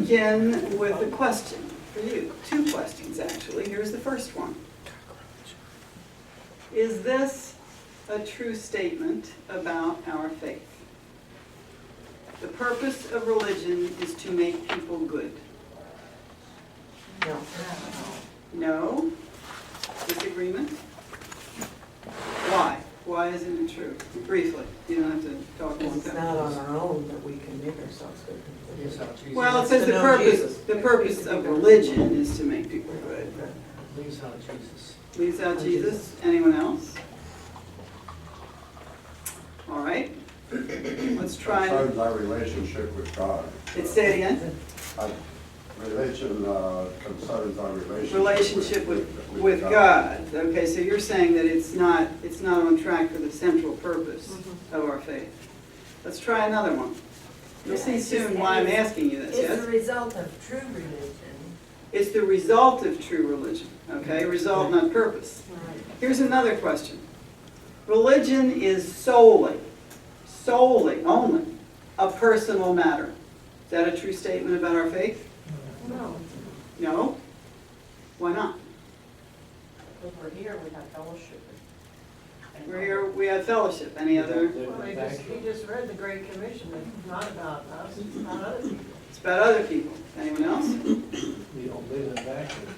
begin with a question for you. Two questions, actually. Here's the first one. Is this a true statement about our faith? The purpose of religion is to make people good. No. No? Disagreement? Why? Why isn't it true? Briefly. You don't have to talk a long It's time. not on our own that we can make ourselves good. Well, it says To know Jesus. the purpose of religion is to make people good. Leaves out Jesus. Leaves out Jesus. Anyone else? All right. Let's try. Concerns our relationship with God. Say it again. Religion concerns our Relationship with God. Okay, so you're saying that it's not on track for the central purpose of our faith. Let's try another one. You'll see soon why I'm asking you this. It's Yes? the result of true religion. It's the result of true religion. Okay, result, not purpose. Right. Here's another question. Religion is solely, only a personal matter. Is that a true statement about our faith? No. No? Why not? Because we're here, we have fellowship. We're here, we have fellowship. Any other? Well, he just read the Great Commission. It's not about us, it's about other people. It's about other people. Anyone else? We don't live in a vacuum.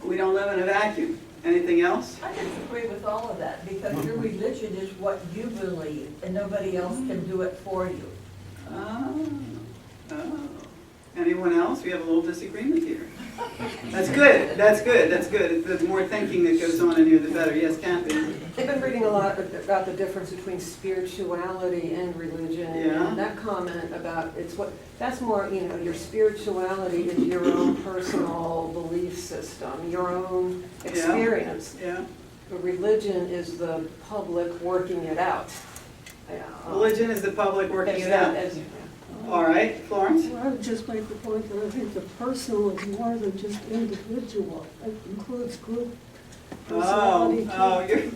We don't live in a vacuum. Anything else? I disagree with all of that, because your religion is what you believe, and nobody else can do it for you. Oh. Anyone else? We have a little disagreement here. That's good. That's good. That's good. The more thinking that goes on in here, the better. Yes, Kathy? I've been reading a lot about the difference between spirituality and religion. Yeah. And that comment about that's more, your spirituality is your own personal belief system, your own experience. Yeah. But religion is the public working it out. Religion is the public working it out. All right, Florence? Well, I would just make the point that I think the personal is more than just individual. It includes group personality.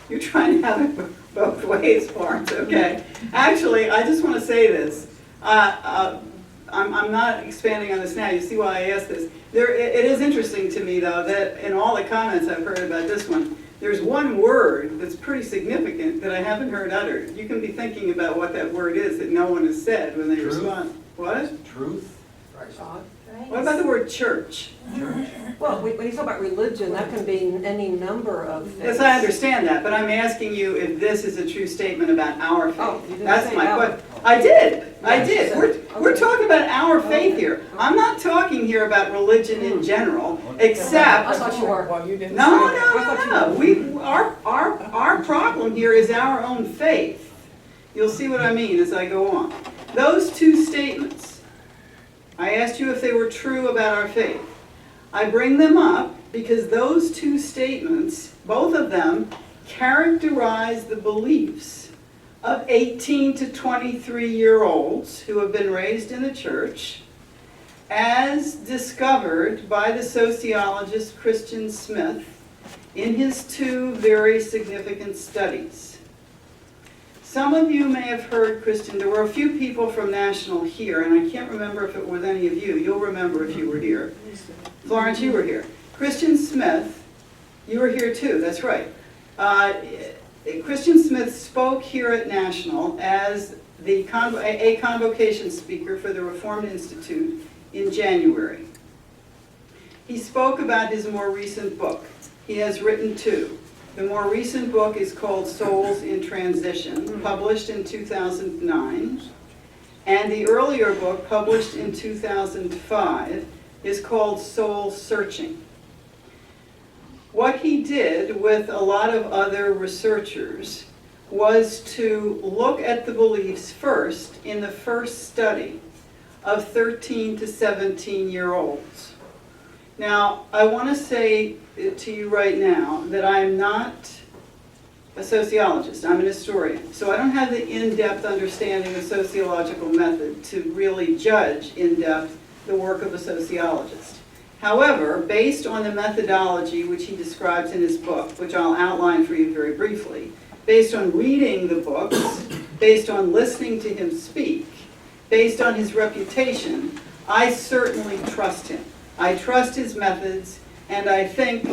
You're trying to have it both ways, Florence. Okay. Actually, I just want to say this. I'm not expanding on this now. You see why I asked this. It is interesting to me, though, that in all the comments I've heard about this one, there's one word that's pretty significant that I haven't heard uttered. You can be thinking about what that word is that no one has said when they respond. What? Truth? God. What about the word church? Well, when you talk about religion, that can be any number of things. Yes, I understand that, but I'm asking you if this is a true statement about our faith. Oh, you didn't That's say my our. question. I did. Yes, We're talking about our faith here. I'm not talking here about religion in general, except. I thought you were. Well, you didn't No, say that. no. Our problem here is our own faith. You'll see what I mean as I go on. Those two statements, I asked you if they were true about our faith. I bring them up because those two statements, both of them, characterize the beliefs of 18 to 23-year-olds who have been raised in the church as discovered by the sociologist Christian Smith in his two very significant studies. Some of you may have heard Christian, there were a few people from National here, and I can't remember if it was any of you. You'll remember if you were here. Florence, you were here. Christian Smith, you were here too, that's right. Christian Smith spoke here at National as a convocation speaker for the Reformed Institute in January. He spoke about his more recent book. He has written two. The more recent book is called Souls in Transition, published in 2009. And the earlier book, published in 2005, is called Soul Searching. What he did with a lot of other researchers was to look at the beliefs first in the first study of 13 to 17-year-olds. Now, I want to say to you right now that I'm not a sociologist, I'm an historian. So I don't have the in-depth understanding of sociological method to really judge in-depth the work of a sociologist. However, based on the methodology which he describes in his book, which I'll outline for you very briefly, based on reading the books, based on listening to him speak, based on his reputation, I certainly trust him. I trust his methods, and I think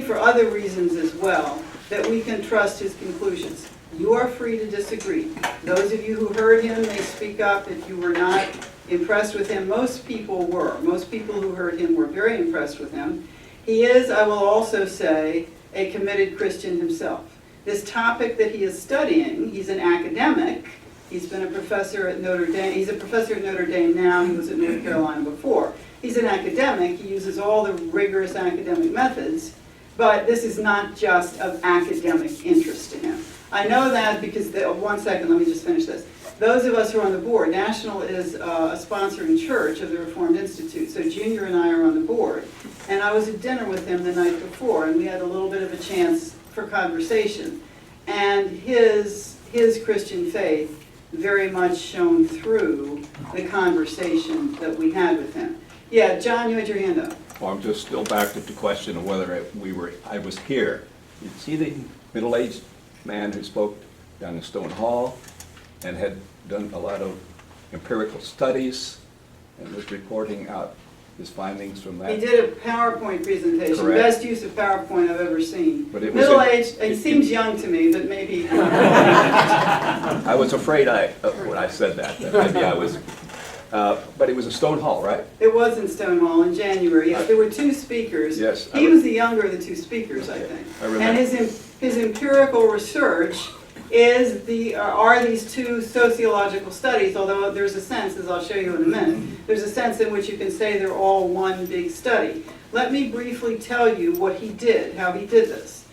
for other reasons as well, that we can trust his conclusions. You are free to disagree. Those of you who heard him may speak up if you were not impressed with him. Most people were. Most people who heard him were very impressed with him. He is, I will also say, a committed Christian himself. This topic that he is studying, he's an academic. He's been a professor at Notre Dame. He's a professor at Notre Dame now. He was at North Carolina before. He's an academic. He uses all the rigorous academic methods, but this is not just of academic interest to him. I know that because, one second, let me just finish this. Those of us who are on the board, National is a sponsoring church of the Reformed Institute, so Junior and I are on the board. And I was at dinner with him the night before, and we had a little bit of a chance for conversation. And his Christian faith very much shone through the conversation that we had with him. Yeah, John, you had your hand up. Well, I'm just still back to the question of whether I was here. You see the middle-aged man who spoke down in Stone Hall and had done a lot of empirical studies and was reporting out his findings from that. He did a PowerPoint presentation, Correct. best use of PowerPoint I've ever seen. But it was Middle-aged, he seems young to me, but maybe. I was afraid when I said that maybe I was, but it was a Stone Hall, right? It was in Stonewall in January, yes. There were two speakers. Yes. He was the younger of the two speakers, I think. I remember. And his empirical research are these two sociological studies, although there's a sense, as I'll show you in a minute, there's a sense in which you can say they're all one big study. Let me briefly tell you what he did, how he did this.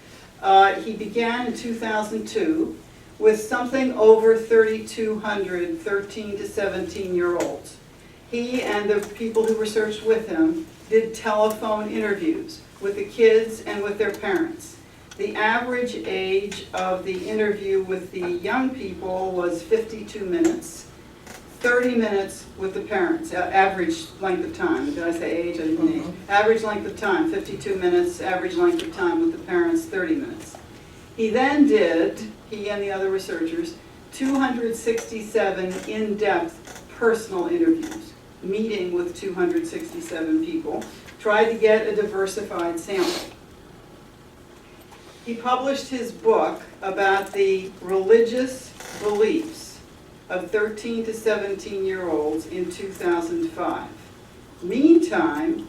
He began in 2002 with something over 3,200 13 to 17-year-olds. He and the people who researched with him did telephone interviews with the kids and with their parents. The average age of the interview with the young people was 52 minutes, 30 minutes with the parents, average length of time. Did I say age? I didn't mean age. Average length of time, 52 minutes, average length of time with the parents, 30 minutes. He then did, he and the other researchers, 267 in-depth personal interviews, meeting with 267 people, tried to get a diversified sample. He published his book about the religious beliefs of 13 to 17-year-olds in 2005. Meantime,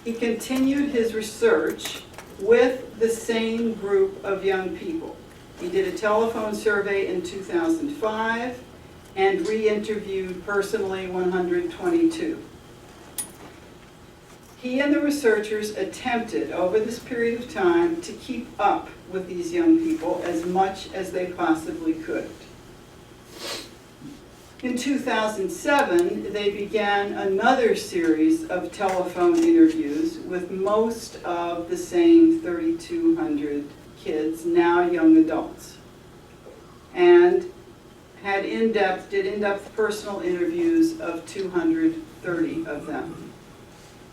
he continued his research with the same group of young people. He did a telephone survey in 2005 and re-interviewed personally 122. He and the researchers attempted over this period of time to keep up with these young people as much as they possibly could. In 2007, they began another series of telephone interviews with most of the same 3,200 kids, now young adults, and did in-depth personal interviews of 230 of them.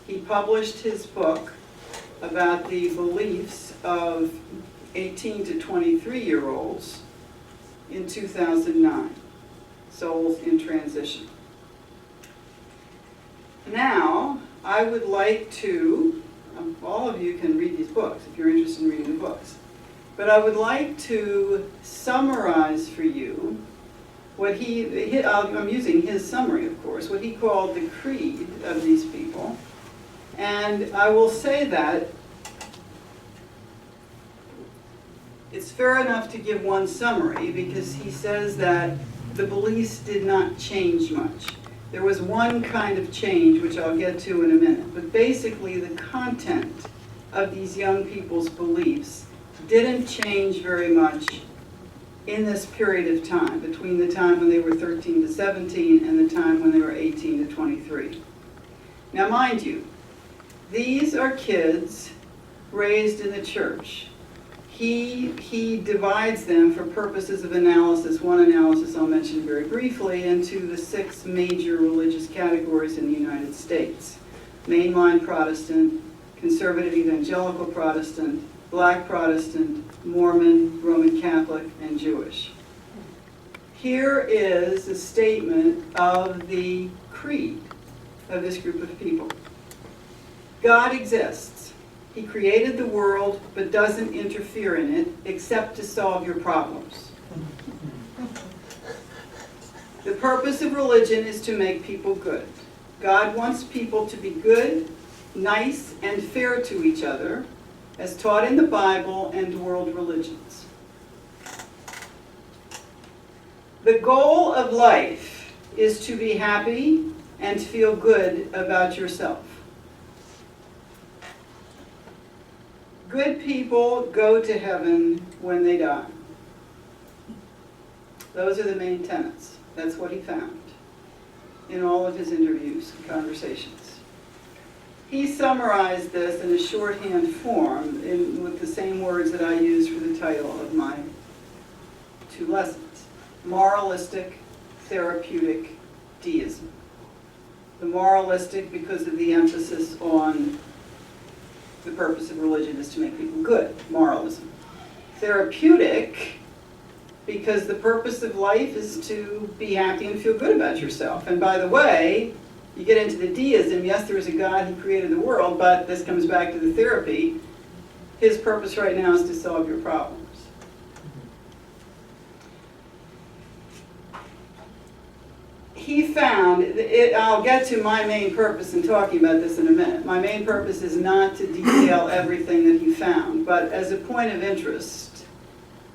He published his book about the beliefs of 18 to 23-year-olds in 2009, Souls in Transition. Now, I would like to, all of you can read these books if you're interested in reading the books, but I would like to summarize for you what I'm using his summary, of course, what he called the creed of these people. And I will say that it's fair enough to give one summary because he says that the beliefs did not change much. There was one kind of change, which I'll get to in a minute, but basically the content of these young people's beliefs didn't change very much in this period of time, between the time when they were 13 to 17 and the time when they were 18 to 23. Now mind you, these are kids raised in the church. He divides them for purposes of analysis, one analysis I'll mention very briefly, into the 6 major religious categories in the United States. Mainline Protestant, conservative evangelical Protestant, Black Protestant, Mormon, Roman Catholic, and Jewish. Here is a statement of the creed of this group of people. God exists. He created the world, but doesn't interfere in it, except to solve your problems. The purpose of religion is to make people good. God wants people to be good, nice, and fair to each other, as taught in the Bible and world religions. The goal of life is to be happy and feel good about yourself. Good people go to heaven when they die. Those are the main tenets. That's what he found in all of his interviews and conversations. He summarized this in a shorthand form with the same words that I used for the title of my 2 lessons. Moralistic Therapeutic Deism. The moralistic because of the emphasis on the purpose of religion is to make people good, moralism. Therapeutic because the purpose of life is to be happy and feel good about yourself. And by the way, you get into the deism, yes, there is a God who created the world, but this comes back to the therapy. His purpose right now is to solve your problems. He found, I'll get to my main purpose in talking about this in a minute. My main purpose is not to detail everything that he found, but as a point of interest,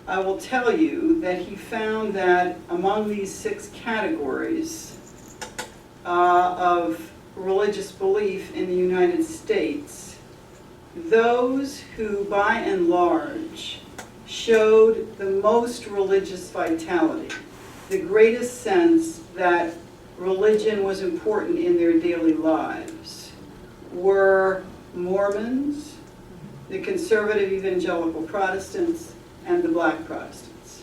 I will tell you that he found that among these 6 categories of religious belief in the United States, those who by and large showed the most religious vitality, the greatest sense that religion was important in their daily lives, were Mormons, the conservative evangelical Protestants, and the black Protestants.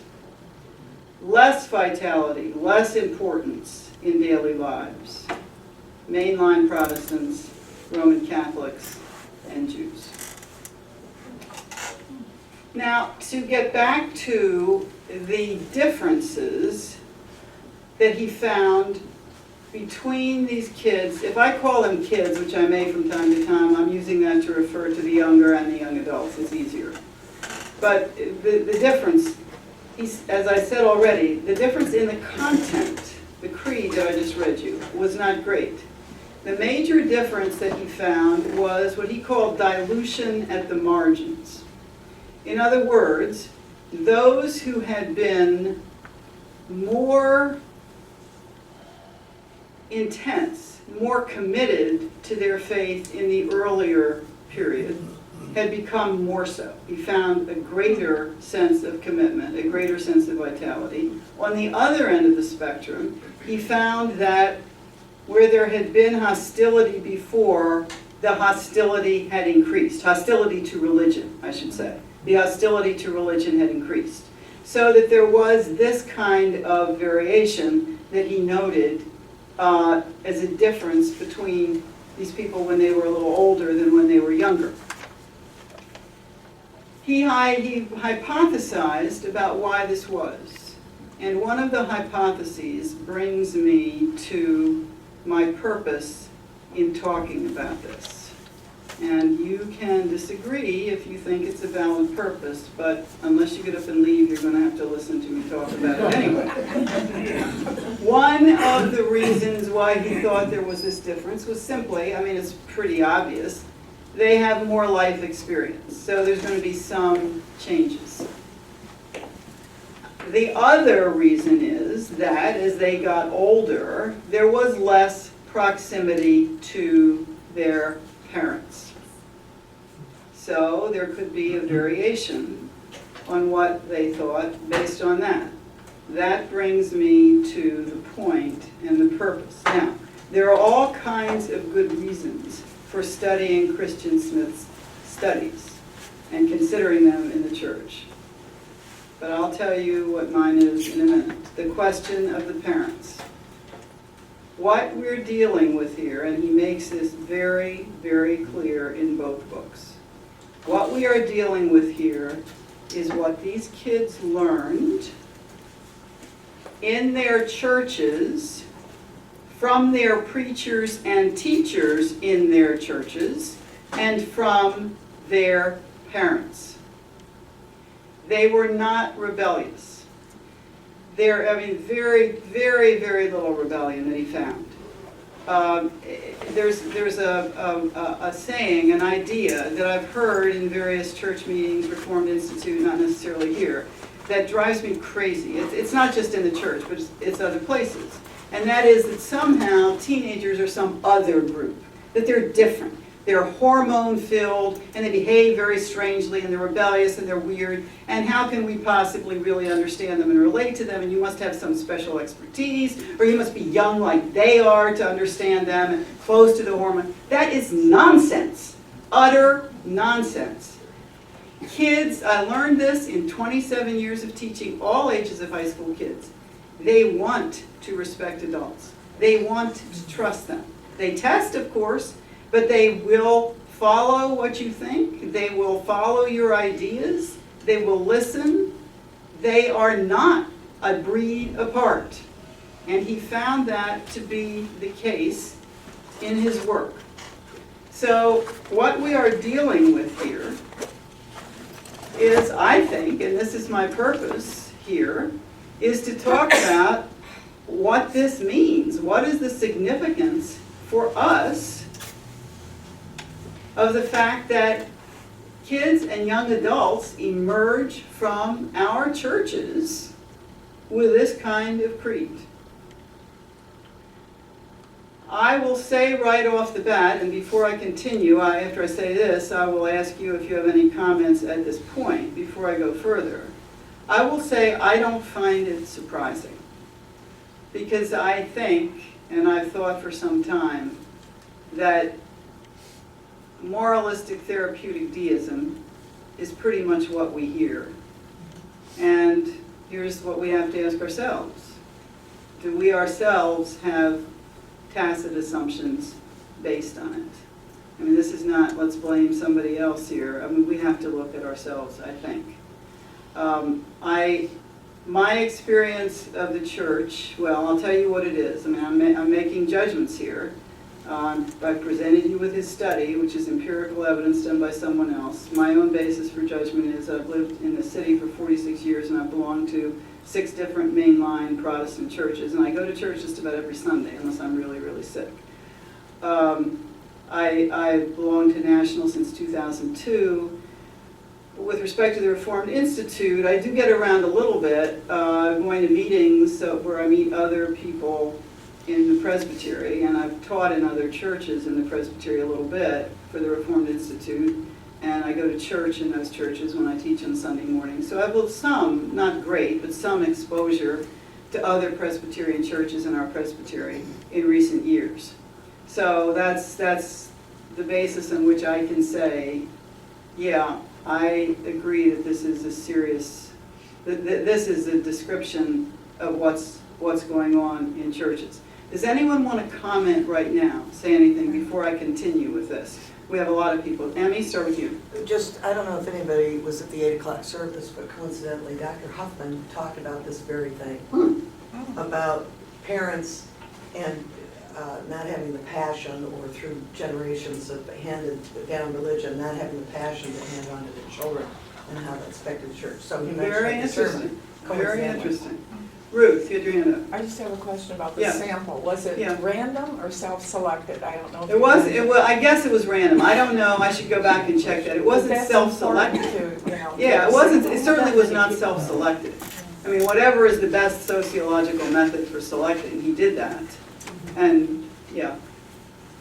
Less vitality, less importance in daily lives, mainline Protestants, Roman Catholics, and Jews. Now, to get back to the differences that he found between these kids, if I call them kids, which I may from time to time, I'm using that to refer to the younger and the young adults, it's easier. But the difference, as I said already, the difference in the content, the creed that I just read you, was not great. The major difference that he found was what he called dilution at the margins. In other words, those who had been more intense, more committed to their faith in the earlier period, had become more so. He found a greater sense of commitment, a greater sense of vitality. On the other end of the spectrum, he found that where there had been hostility before, the hostility had increased. Hostility to religion, I should say. The hostility to religion had increased. So that there was this kind of variation that he noted as a difference between these people when they were a little older than when they were younger. He hypothesized about why this was. And one of the hypotheses brings me to my purpose in talking about this. And you can disagree if you think it's a valid purpose, but unless you get up and leave, you're going to have to listen to me talk about it anyway. One of the reasons why he thought there was this difference was simply, I mean, it's pretty obvious, they have more life experience, so there's going to be some changes. The other reason is that as they got older, there was less proximity to their parents. So there could be a variation on what they thought based on that. That brings me to the point and the purpose. Now, there are all kinds of good reasons for studying Christian Smith's studies and considering them in the church. But I'll tell you what mine is in a minute. The question of the parents. What we're dealing with here, and he makes this very, very clear in both books. What we are dealing with here is what these kids learned in their churches from their preachers and teachers in their churches, and from their parents. They were not rebellious. Very, very, very little rebellion that he found. There's a saying, an idea that I've heard in various church meetings, Reformed Institute, not necessarily here, that drives me crazy. It's not just in the church, but it's other places. And that is that somehow teenagers are some other group, that they're different. They're hormone-filled, and they behave very strangely, and they're rebellious, and they're weird, and how can we possibly really understand them and relate to them? And you must have some special expertise, or you must be young like they are to understand them, and close to the hormone. That is nonsense, utter nonsense. Kids, I learned this in 27 years of teaching all ages of high school kids. They want to respect adults. They want to trust them. They test, of course, but they will follow what you think. They will follow your ideas. They will listen. They are not a breed apart. And he found that to be the case in his work. So what we are dealing with here is, I think, and this is my purpose here, is to talk about what this means. What is the significance for us of the fact that kids and young adults emerge from our churches with this kind of creed? I will say right off the bat, and before I continue, after I say this, I will ask you if you have any comments at this point before I go further. I will say I don't find it surprising, because I think, and I've thought for some time, that moralistic therapeutic deism is pretty much what we hear. And here's what we have to ask ourselves. Do we ourselves have tacit assumptions based on it? I mean, this is not, let's blame somebody else here. I mean, we have to look at ourselves, I think. My experience of the church, well, I'll tell you what it is. I mean, I'm making judgments here. I've presented you with his study, which is empirical evidence done by someone else. My own basis for judgment is I've lived in the city for 46 years, and I've belonged to 6 different mainline Protestant churches, and I go to church just about every Sunday, unless I'm really, really sick. I belong to National since 2002. With respect to the Reformed Institute, I do get around a little bit, going to meetings where I meet other people in the Presbytery, and I've taught in other churches in the Presbytery a little bit for the Reformed Institute, and I go to church in those churches when I teach on Sunday morning. So I've had some, not great, but some exposure to other Presbyterian churches in our Presbytery in recent years. So that's the basis on which I can say, yeah, I agree that this is a serious, this is a description of what's going on in churches. Does anyone want to comment right now, say anything before I continue with this? We have a lot of people. Emmy, start with you. Just, I don't know if anybody was at the 8 o'clock service, but coincidentally, Dr. Huffman talked about this very thing, about parents and not having the passion, or through generations of handed down religion, not having the passion to hand on to their children, and how that affected the church. So he mentioned Very the sermon. interesting. Very interesting. Ruth, you had your hand up. I just have a question about the Yeah. sample. Was it Yeah. random or self-selected? I don't know. if It you was, know. I guess it was random. I don't know. I should go back and check that. It But wasn't that's self-selected. important to, you know, Yeah, it give wasn't, sample. it certainly was not Definitely keep self-selected. I mean, whatever is the best sociological method for selecting, he did that. And, yeah.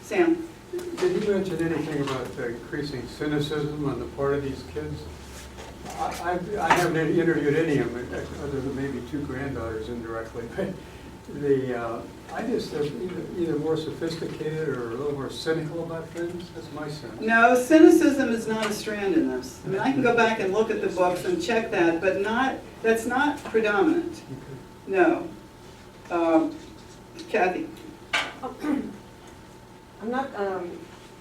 Sam? Did he mention anything about increasing cynicism on the part of these kids? I haven't interviewed any of them, other than maybe 2 granddaughters indirectly, but I just, they're either more sophisticated or a little more cynical about things. That's my sense. No, cynicism is not a strand in this. I mean, I can go back and look at the books and check that, but that's not predominant. No. Kathy? I'm not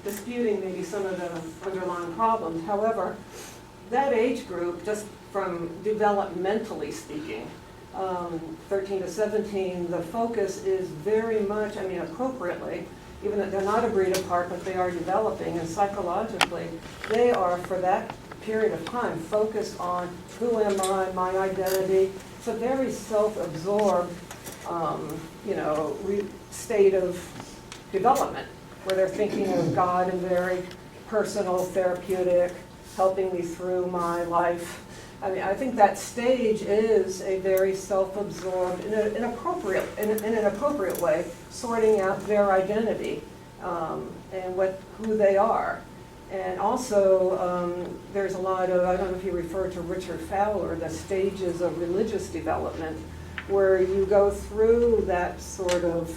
disputing maybe some of the underlying problems. However, that age group, just from developmentally speaking, 13 to 17, the focus is very much, I mean, appropriately, even though they're not a breed apart, but they are developing, and psychologically, they are, for that period of time, focused on who am I, my identity. It's a very self-absorbed, state of development, where they're thinking of God in very personal, therapeutic, helping me through my life. I mean, I think that stage is a very self-absorbed, in an appropriate way, sorting out their identity and who they are. And also, there's a lot of, I don't know if you refer to Richard Fowler, the stages of religious development, where you go through that sort of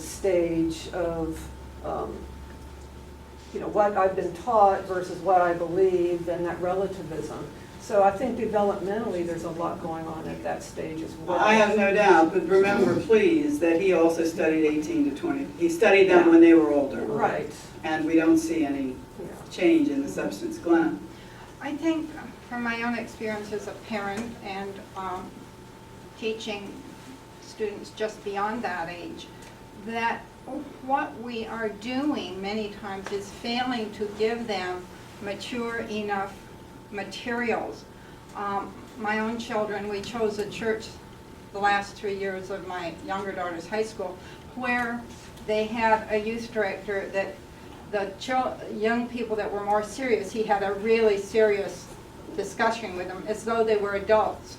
stage of, what I've been taught versus what I believe, and that relativism. So I think developmentally, there's a lot going on at that stage as well. I have no doubt, but remember, please, that he also studied 18 to 20. He studied them when they were older. Right. And we don't see any change in the substance. Glenn? I think from my own experience as a parent and teaching students just beyond that age, that what we are doing many times is failing to give them mature enough materials. My own children, we chose a church the last 3 years of my younger daughter's high school, where they had a youth director that the young people that were more serious, he had a really serious discussion with them as though they were adults.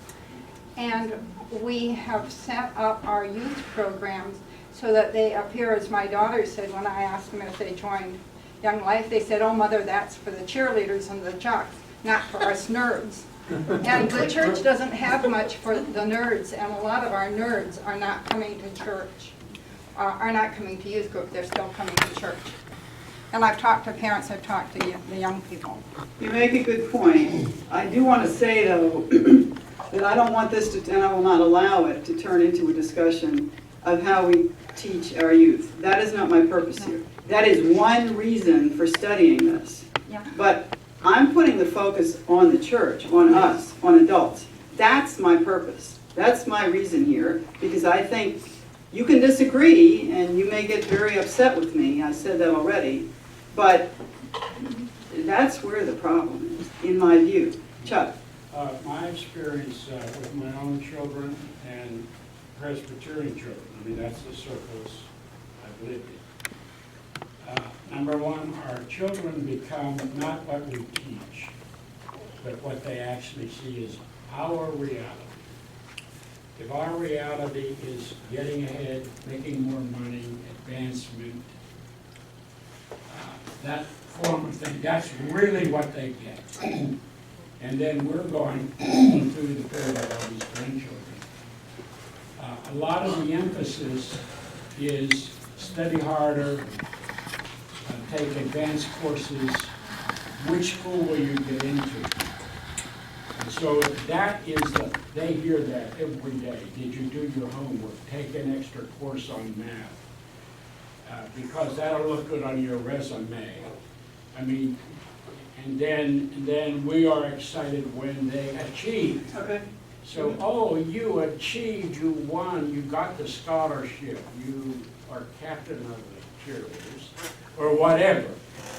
And we have set up our youth programs so that they appear, as my daughter said when I asked them if they joined Young Life, they said, "Oh, Mother, that's for the cheerleaders and the jocks, not for us nerds." And the church doesn't have much for the nerds, and a lot of our nerds are not coming to church, are not coming to youth group, they're still coming to church. And I've talked to parents, I've talked to the young people. You make a good point. I do want to say, though, that I don't want this to, and I will not allow it to turn into a discussion of how we teach our youth. That is not my purpose here. That is one reason for studying this. Yeah. But I'm putting the focus on the church, on us, on adults. That's my purpose. That's my reason here, because I think you can disagree and you may get very upset with me. I said that already. But that's where the problem is, in my view. Chuck? My experience with my own children and Presbyterian children, I mean, that's the circles I've lived in. Number one, our children become not what we teach, but what they actually see is our reality. If our reality is getting ahead, making more money, advancement, that form of thing, that's really what they get. And then we're going through the period of all these grandchildren. A lot of the emphasis is study harder, take advanced courses, which school will you get into? And so that is they hear that every day. Did you do your homework? Take an extra course on math. Because that'll look good on your resume. I mean, and then we are excited when they achieve. Okay. So, oh, you achieved, you won, you got the scholarship, you are captain of the cheerleaders, or whatever.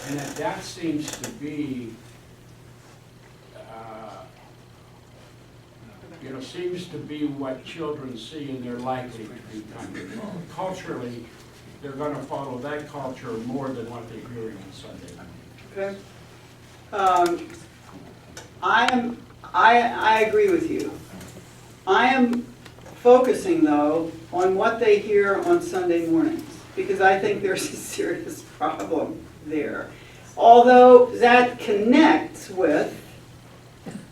And that seems to be, seems to be what children see and they're likely to become. Culturally, they're going to follow that culture more than what they're hearing on Sunday. Okay. I agree with you. I am focusing, though, on what they hear on Sunday mornings, because I think there's a serious problem there. Although that connects with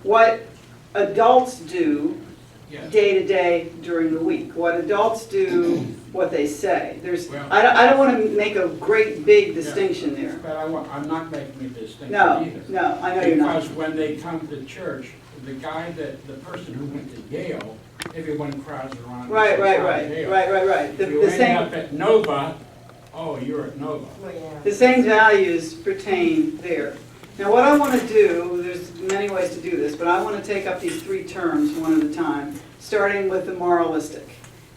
what adults do day to day during the week, what adults do, what they say. I don't want to make a great big distinction there. But I'm not making a distinction either. No, I know you're not. Because when they come to church, the person who went to Yale, everyone crowds around. Right. If you end up at Nova, oh, you're at Nova. The same values pertain there. Now, what I want to do, there's many ways to do this, but I want to take up these three terms one at a time, starting with the moralistic.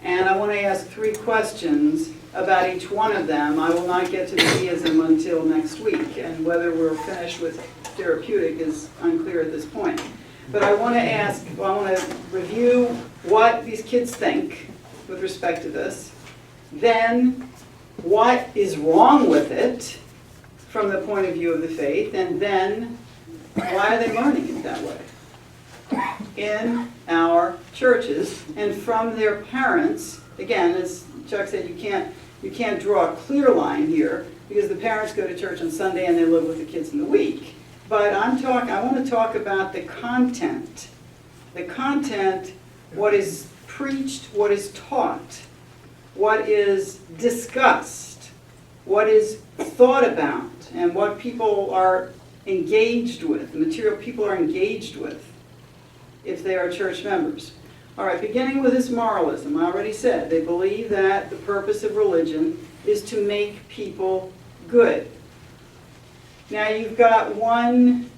And I want to ask three questions about each one of them. I will not get to the deism until next week, and whether we're finished with therapeutic is unclear at this point. But I want to review what these kids think with respect to this, then what is wrong with it from the point of view of the faith, and then why are they learning it that way in our churches and from their parents. Again, as Chuck said, you can't draw a clear line here because the parents go to church on Sunday and they live with the kids in the week. But I want to talk about the content. The content, what is preached, what is taught, what is discussed, what is thought about, and what people are engaged with, the material people are engaged with if they are church members. All right, beginning with this moralism, I already said, they believe that the purpose of religion is to make people good. Now you've got one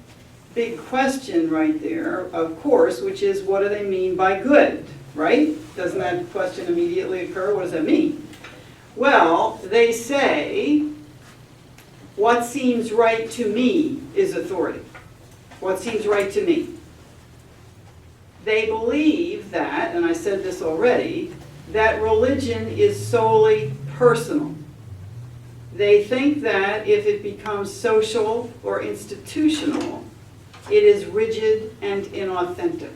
big question right there, of course, which is what do they mean by good, right? Doesn't that question immediately occur? What does that mean? Well, they say, what seems right to me is authority. What seems right to me. They believe that, and I said this already, that religion is solely personal. They think that if it becomes social or institutional, it is rigid and inauthentic.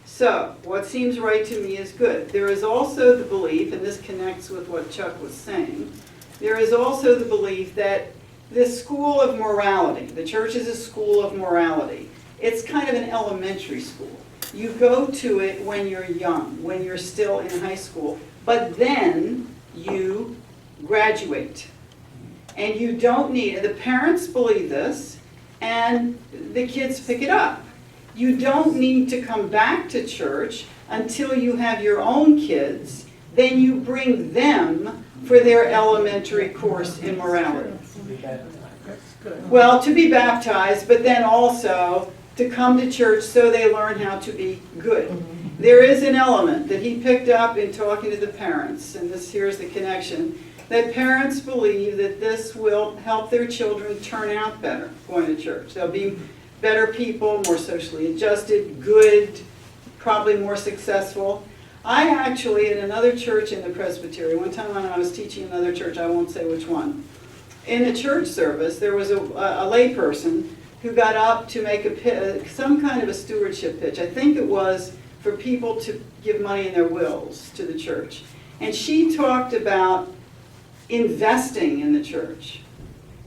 So, what seems right to me is good. There is also the belief, and this connects with what Chuck was saying, there is also the belief that this school of morality, the church is a school of morality. It's kind of an elementary school. You go to it when you're young, when you're still in high school, but then you graduate. And you don't need, the parents believe this, and the kids pick it up. You don't need to come back to church until you have your own kids. Then you bring them for their elementary course in morality. Well, to be baptized, but then also to come to church so they learn how to be good. There is an element that he picked up in talking to the parents, and here's the connection, that parents believe that this will help their children turn out better going to church. They'll be better people, more socially adjusted, good, probably more successful. I actually, in another church in the Presbytery, one time when I was teaching another church, I won't say which one, in a church service, there was a lay person who got up to make some kind of a stewardship pitch. I think it was for people to give money in their wills to the church. And she talked about investing in the church.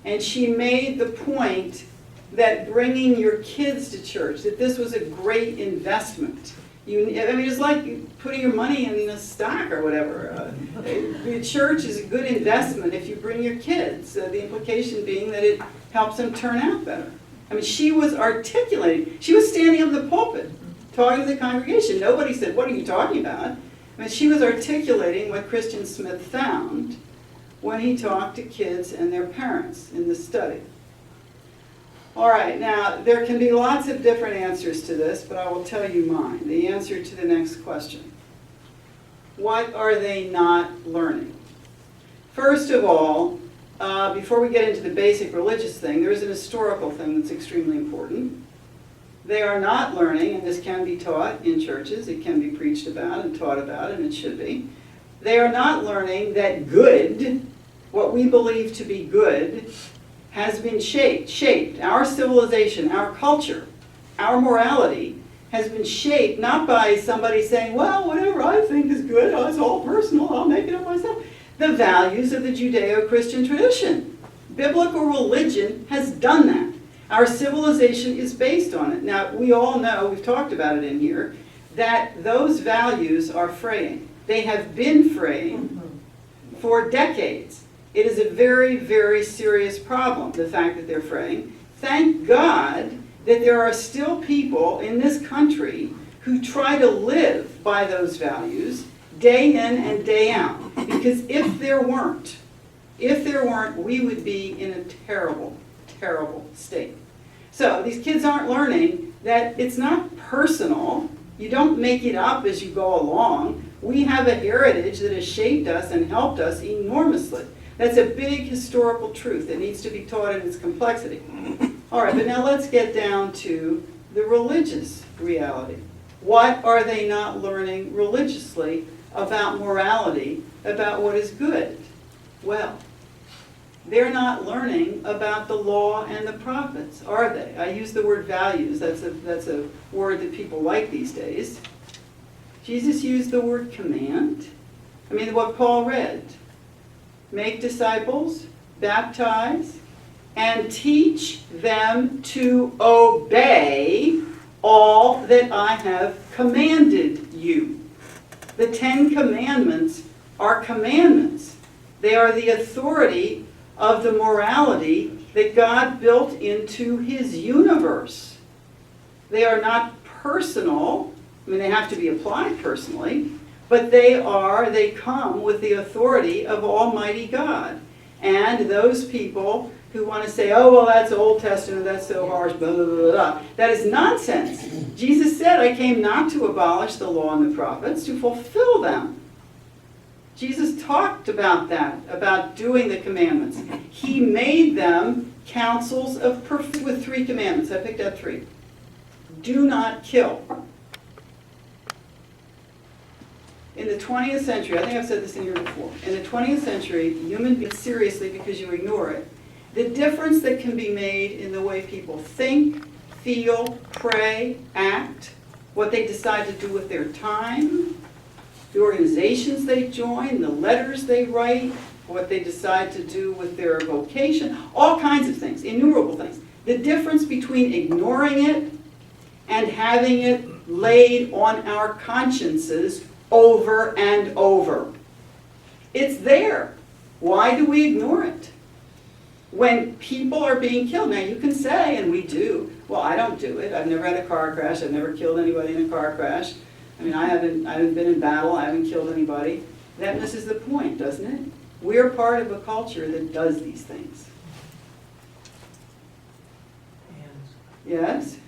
And she made the point that bringing your kids to church, that this was a great investment. It's like putting your money in a stock or whatever. The church is a good investment if you bring your kids, the implication being that it helps them turn out better. She was articulating, she was standing up in the pulpit, talking to the congregation. Nobody said, what are you talking about? She was articulating what Christian Smith found when he talked to kids and their parents in the study. All right, now there can be lots of different answers to this, but I will tell you mine. The answer to the next question. What are they not learning? First of all, before we get into the basic religious thing, there is an historical thing that's extremely important. They are not learning, and this can be taught in churches, it can be preached about and taught about, and it should be. They are not learning that good, what we believe to be good, has been shaped. Our civilization, our culture, our morality has been shaped not by somebody saying, well, whatever I think is good, it's all personal, I'll make it up myself. The values of the Judeo-Christian tradition. Biblical religion has done that. Our civilization is based on it. Now, we all know, we've talked about it in here, that those values are fraying. They have been fraying for decades. It is a very, very serious problem, the fact that they're fraying. Thank God that there are still people in this country who try to live by those values day in and day out. Because if there weren't, we would be in a terrible terrible state. So these kids aren't learning that it's not personal. You don't make it up as you go along. We have a heritage that has shaped us and helped us enormously. That's a big historical truth that needs to be taught in its complexity. All right, but now let's get down to the religious reality. What are they not learning religiously about morality, about what is good? Well, they're not learning about the law and the prophets, are they? I use the word values. That's a word that people like these days. Jesus used the word command. I mean, what Paul read. Make disciples, baptize, and teach them to obey all that I have commanded you. The 10 Commandments are commandments. They are the authority of the morality that God built into his universe. They are not personal. I mean, they have to be applied personally, but they come with the authority of Almighty God. And those people who want to say, oh, well, that's Old Testament, that's so harsh, blah, blah, blah, blah, that is nonsense. Jesus said, I came not to abolish the law and the prophets, to fulfill them. Jesus talked about that, about doing the commandments. He made them counsels of perfect with 3 commandments. I picked out 3. Do not kill. In the 20th century, I think I've said this in here before, in the 20th century, human beings, seriously because you ignore it, the difference that can be made in the way people think, feel, pray, act, what they decide to do with their time, the organizations they join, the letters they write, what they decide to do with their vocation, all kinds of things, innumerable things. The difference between ignoring it and having it laid on our consciences over and over. It's there. Why do we ignore it? When people are being killed, now you can say, and we do, well, I don't do it. I've never had a car crash. I've never killed anybody in a car crash. I mean, I haven't been in battle. I haven't killed anybody. That misses the point, doesn't it? We're part of a culture that does these things. Yes?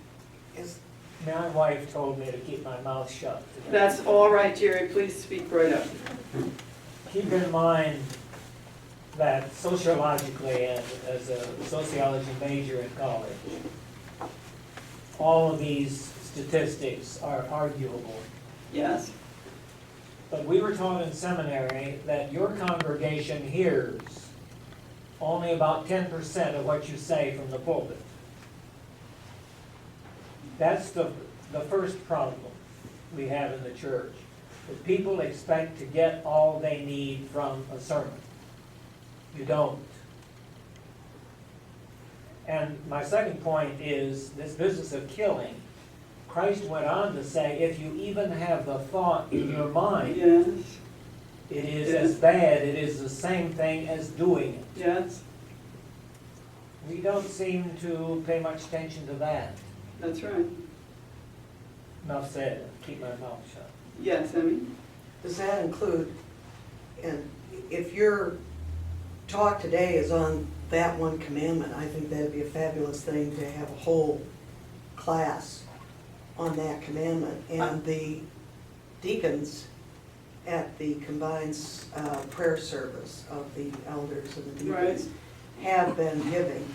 My wife told me to keep my mouth shut today. That's all right, Jerry. Please speak right up. Keep in mind that sociologically, and as a sociology major in college, all of these statistics are arguable. Yes. But we were taught in seminary that your congregation hears only about 10% of what you say from the pulpit. That's the first problem we have in the church. That people expect to get all they need from a sermon. You don't. And my second point is this business of killing. Christ went on to say, if you even have the thought in your mind, yes, it is as bad, it is the same thing as doing it. Yes. We don't seem to pay much attention to that. That's right. Enough said. Keep my mouth shut. Yes, I mean. Does that include, and if your talk today is on that one commandment, I think that'd be a fabulous thing to have a whole class on that commandment. And the deacons at the combined prayer service of the elders and the deacons have been giving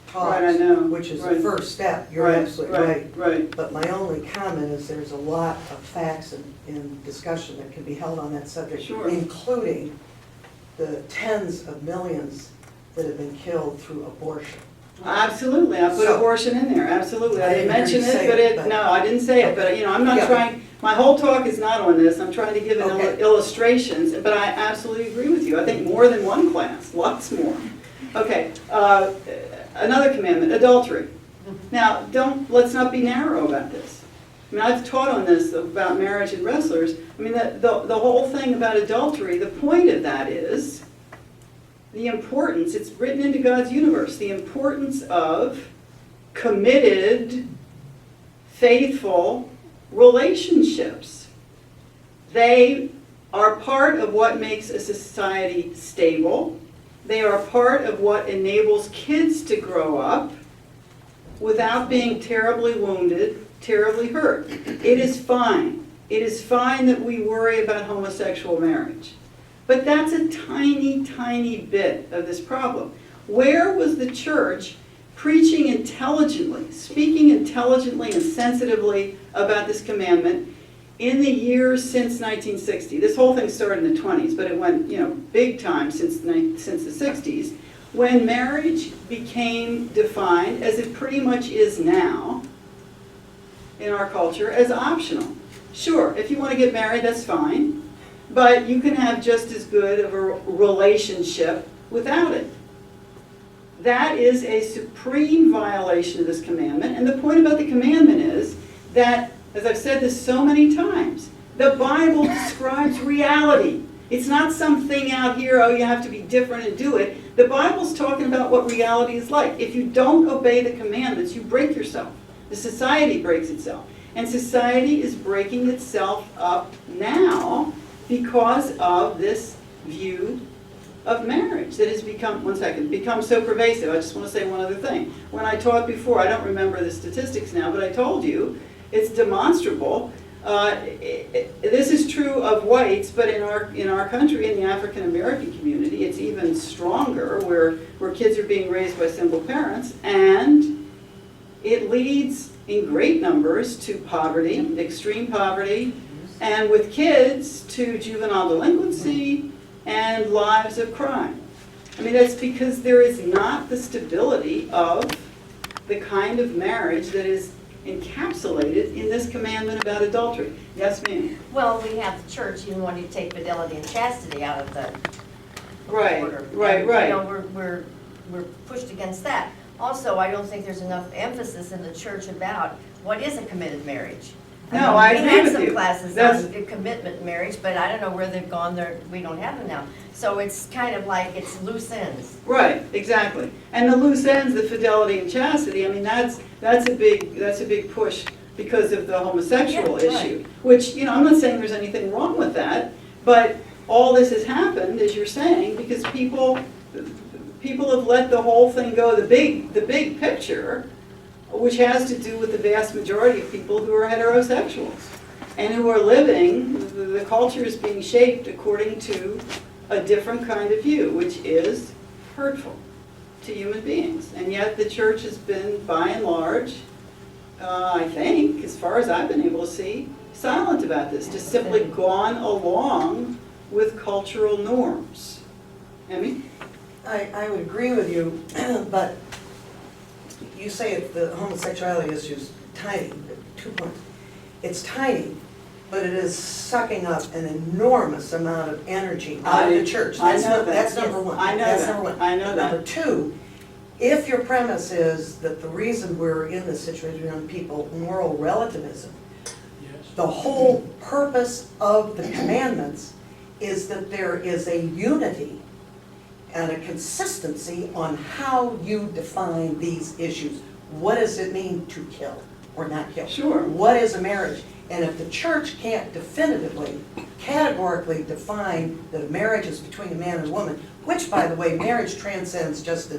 talks, right, I know. which is right. the first step. You're right, absolutely right. Right. But my only comment is there's a lot of facts and discussion that can be held on that subject, Sure. including the tens of millions that have been killed through abortion. Absolutely, I put abortion in there, absolutely. I didn't mention it, but no, I didn't say it, but I'm not trying, my whole talk is not on this, I'm trying to give illustrations, but I absolutely agree with you. I think more than one class, lots more. Okay, another commandment, adultery. Now, let's not be narrow about this. I mean, I've taught on this about marriage and wrestlers. I mean, the whole thing about adultery, the point of that is the importance, it's written into God's universe, the importance of committed, faithful relationships. They are part of what makes a society stable. They are part of what enables kids to grow up without being terribly wounded, terribly hurt. It is fine. It is fine that we worry about homosexual marriage. But that's a tiny, tiny bit of this problem. Where was the church preaching intelligently, speaking intelligently and sensitively about this commandment in the years since 1960? This whole thing started in the 20s, but it went, big time since the 60s, when marriage became defined, as it pretty much is now in our culture, as optional. Sure, if you want to get married, that's fine, but you can have just as good of a relationship without it. That is a supreme violation of this commandment, and the point about the commandment is that, as I've said this so many times, the Bible describes reality. It's not something out here, oh, you have to be different and do it. The Bible's talking about what reality is like. If you don't obey the commandments, you break yourself. The society breaks itself. And society is breaking itself up now because of this view of marriage that has become so pervasive. I just want to say one other thing. When I taught before, I don't remember the statistics now, but I told you it's demonstrable. This is true of whites, but in our country, in the African American community, it's even stronger, where kids are being raised by single parents, and it leads in great numbers to poverty, extreme poverty, and with kids to juvenile delinquency and lives of crime. I mean, that's because there is not the stability of the kind of marriage that is encapsulated in this commandment about adultery. Yes, ma'am? Well, we have the church even wanting to take fidelity and chastity out of the order. Right. We're pushed against that. Also, I don't think there's enough emphasis in the church about what is a committed marriage. No, I agree with you. We had some classes on commitment marriage, but I don't know where they've gone. We don't have them now. So it's kind of like it's loose ends. Right, exactly. And the loose ends, the fidelity and chastity, I mean, that's a big push because of the homosexual issue. Right. Which, I'm not saying there's anything wrong with that, but all this has happened, as you're saying, because people have let the whole thing go, the big picture, which has to do with the vast majority of people who are heterosexuals and who are living, the culture is being shaped according to a different kind of view, which is hurtful to human beings. And yet the church has been, by and large, I think, as far as I've been able to see, silent about this, just simply gone along with cultural norms. Emmy? I would agree with you, but you say the homosexuality issue is tiny. 2 points. It's tiny, but it is sucking up an enormous amount of energy out of the church. That's number one. I know That's that. number one. I know that. Number two, if your premise is that the reason we're in this situation on people, moral relativism, the whole purpose of the commandments is that there is a unity and a consistency on how you define these issues. What does it mean to kill or not kill? Sure. What is a marriage? And if the church can't definitively, categorically define that a marriage is between a man and a woman, which, by the way, marriage transcends just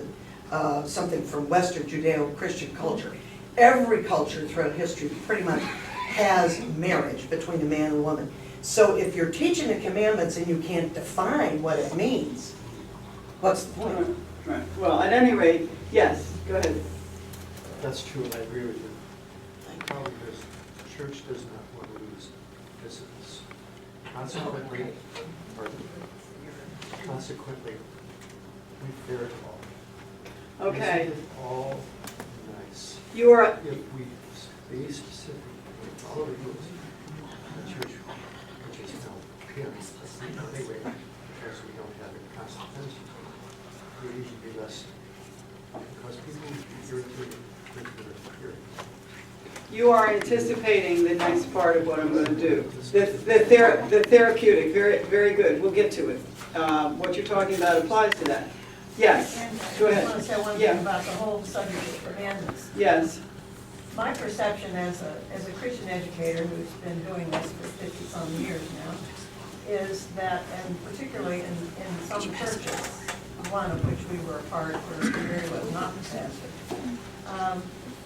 something from Western Judeo-Christian culture. Every culture throughout history pretty much has marriage between a man and a woman. So if you're teaching the commandments and you can't define what it means, what's the point? Right. Well, at any rate, yes, go ahead. That's true, and I agree with you. The problem is, the church does not want to lose disciples. Consequently, we fear it all. Okay. Isn't it all nice? You are. If we be specific, we follow the rules, the church, which is now appearance, anyway, because we don't have any consequences, we need to be less, because people irritated with their hearing. You are anticipating the next part of what I'm going to do. The therapeutic, very, very good. We'll get to it. What you're talking about applies to that. Yes, go ahead. I want to say one thing about the whole subject of commandments. Yes. My perception as a Christian educator who's been doing this for 50-some years now, is that, and particularly in some churches, one of which we were a part, where Mary was not the pastor.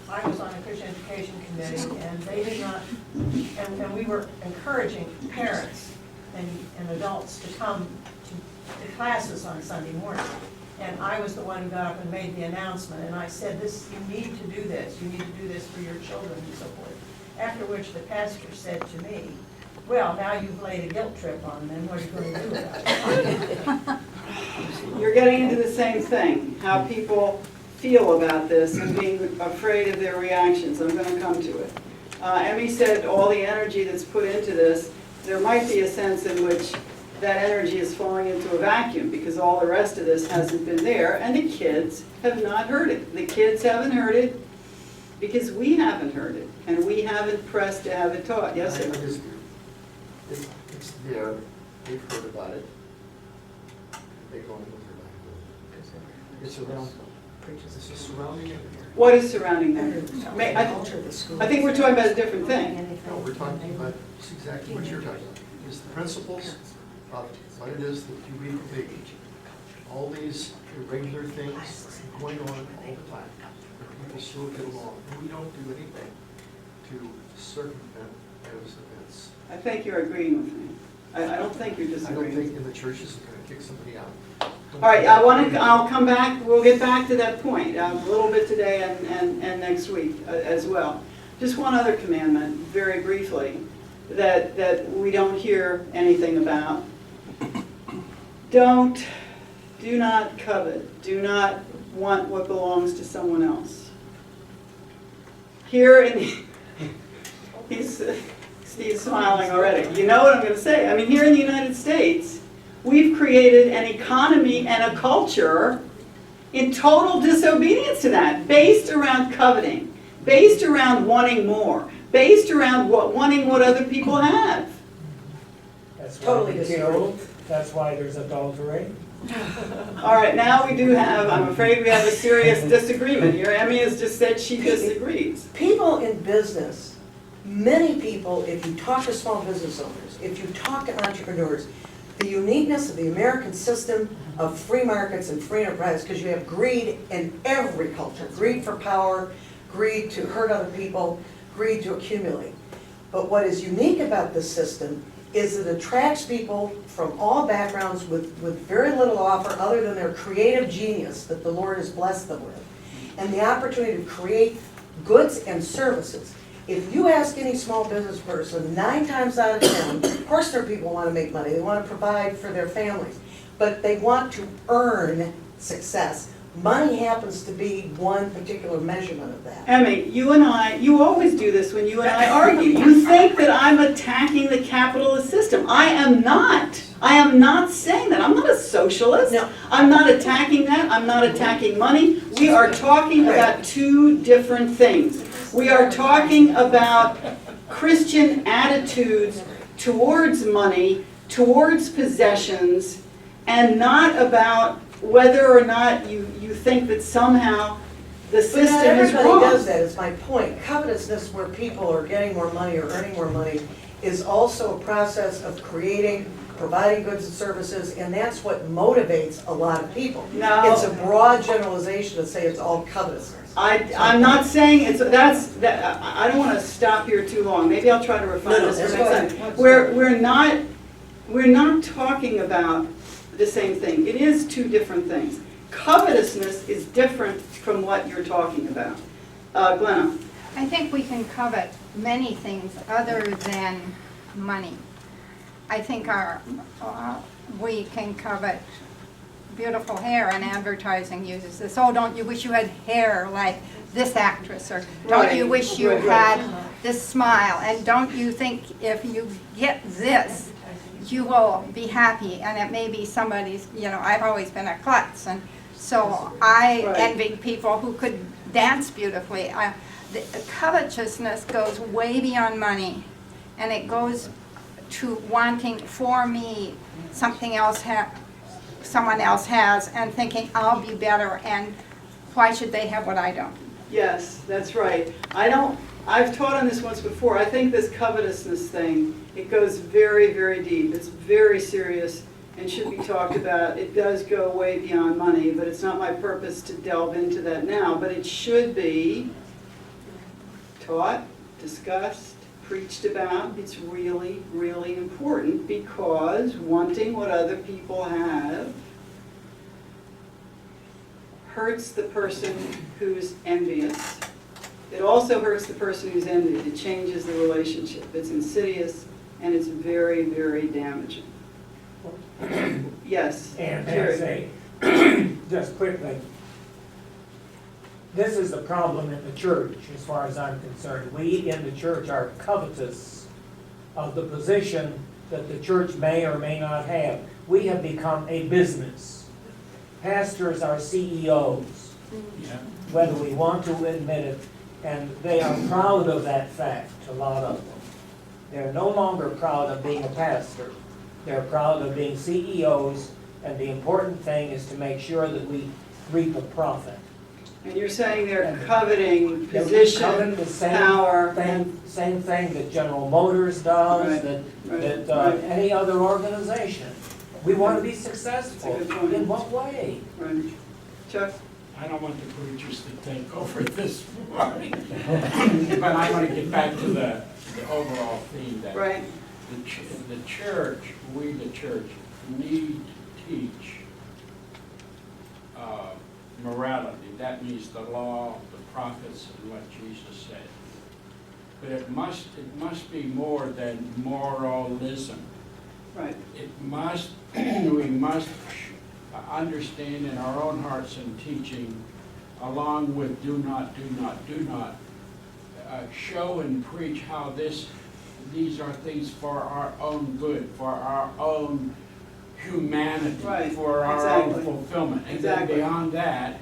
I was on a Christian education committee, and they did not, and we were encouraging parents and adults to come to classes on Sunday morning. And I was the one who got up and made the announcement, and I said, you need to do this, you need to do this for your children and so forth. After which the pastor said to me, well, now you've laid a guilt trip on them, what are you going to do about it? You're getting into the same thing, how people feel about this and being afraid of their reactions. I'm going to come to it. Emmy said all the energy that's put into this, there might be a sense in which that energy is falling into a vacuum because all the rest of this hasn't been there, and the kids have not heard it. The kids haven't heard it because we haven't heard it, and we haven't pressed to have it taught. Yes, sir? It's there, they've heard about it, they go in with their life. It's around, it's just surrounding it. What is surrounding them? I think we're talking about a different thing. No, we're talking about just exactly what you're talking about. It's the principles of what it is that you read the page. All these irregular things going on all the time. And people still get along. And we don't do anything to circumvent those events. I think you're agreeing with me. I don't think you're I disagreeing. don't think in the churches are going to kick somebody out. All right, I'll come back, we'll get back to that point a little bit today and next week as well. Just one other commandment, very briefly, that we don't hear anything about. Do not covet, do not want what belongs to someone else. Here in, Steve's smiling already. You know what I'm going to say. I mean, here in the United States, we've created an economy and a culture in total disobedience to that, based around coveting, based around wanting more, based around wanting what other people have. That's why Totally they kill, that's why there's adultery. All right, now we do have, I'm afraid we have a serious disagreement here. Emmy has just said she disagrees. People in business, many people, if you talk to small business owners, if you talk to entrepreneurs, the uniqueness of the American system of free markets and free enterprise, because you have greed in every culture, greed for power, greed to hurt other people, greed to accumulate. But what is unique about this system is it attracts people from all backgrounds with very little offer other than their creative genius that the Lord has blessed them with, and the opportunity to create goods and services. If you ask any small business person, 9 times out of 10, of course there are people who want to make money, they want to provide for their families, but they want to earn success. Money happens to be one particular measurement of that. Emmy, you and I, you always do this when you and I argue. You think that I'm attacking the capitalist system. I am not. I am not saying that. I'm not a socialist. No. I'm not attacking that. I'm not attacking money. We are talking about two different things. We are talking about Christian attitudes towards money, towards possessions, and not about whether or not you think that somehow the system is wrong. But not everybody does that, is my point. Covetousness, where people are getting more money or earning more money, is also a process of creating, providing goods and services, and that's what motivates a lot of people. No. It's a broad generalization to say it's all covetousness. I'm not saying it's, I don't want to stop here too long. Maybe I'll try to refine this for next time. We're not talking about the same thing. It is two different things. Covetousness is different from what you're talking about. Glenna. I think we can covet many things other than money. I think we can covet beautiful hair, and advertising uses this. Oh, don't you wish you had hair like this actress? Or don't you wish you had this smile? And don't you think if you get this, you will be happy? And it may be somebody's, I've always been a klutz, and so I envied people who could dance beautifully. The covetousness goes way beyond money, and it goes to wanting for me something else someone else has, and thinking I'll be better, and why should they have what I don't? Yes, that's right. I've taught on this once before. I think this covetousness thing, it goes very, very deep. It's very serious and should be talked about. It does go way beyond money, but it's not my purpose to delve into that now. But it should be taught, discussed, preached about. It's really, really important, because wanting what other people have hurts the person who's envious. It also hurts the person who's envied. It changes the relationship. It's insidious, and it's very, very damaging. Yes, And Jerry. say, just quickly, this is the problem in the church, as far as I'm concerned. We in the church are covetous of the position that the church may or may not have. We have become a business. Pastors are CEOs, whether we want to admit it, and they are proud of that fact, a lot of them. They're no longer proud of being a pastor. They're proud of being CEOs, and the important thing is to make sure that we reap a profit. And you're saying they're coveting They're position, coveting the same power. Same thing that General Motors does, Right, that right. any other organization. We want to be successful. That's a good point. In what way? Right. Chuck? I don't want the preachers to take over this morning. But I want to get back to the overall theme that Right. the church, we the church, need to teach morality. That means the law, the prophets, and what Jesus said. But it must be more than moralism. Right. It must, we must understand in our own hearts and teaching, along with do not, show and preach how these are things for our own good, for our own humanity, Right, for our exactly. own fulfillment. And Exactly. then beyond that,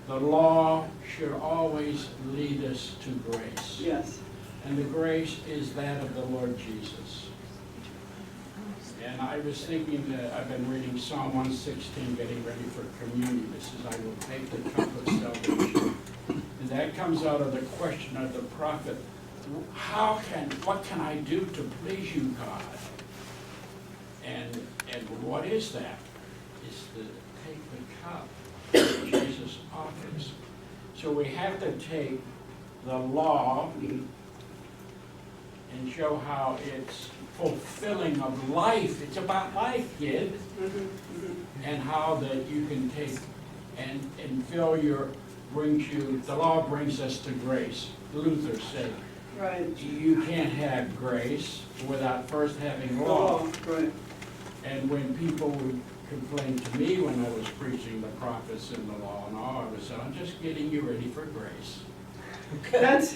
the law should always lead us to grace. Yes. And the grace is that of the Lord Jesus. And I was thinking that I've been reading Psalm 116, getting ready for communion. It says, I will take the cup of salvation. And that comes out of the question of the prophet, what can I do to please you, God? And what is that? It's to take the cup that Jesus offers. So we have to take the law and show how it's fulfilling of life. It's about life, kid. And how that you can take and fill the law brings us to grace. Luther said, Right. you can't have grace without first having law. Right. And when people would complain to me when I was preaching the prophets and the law and all, I would say, I'm just getting you ready for grace. That's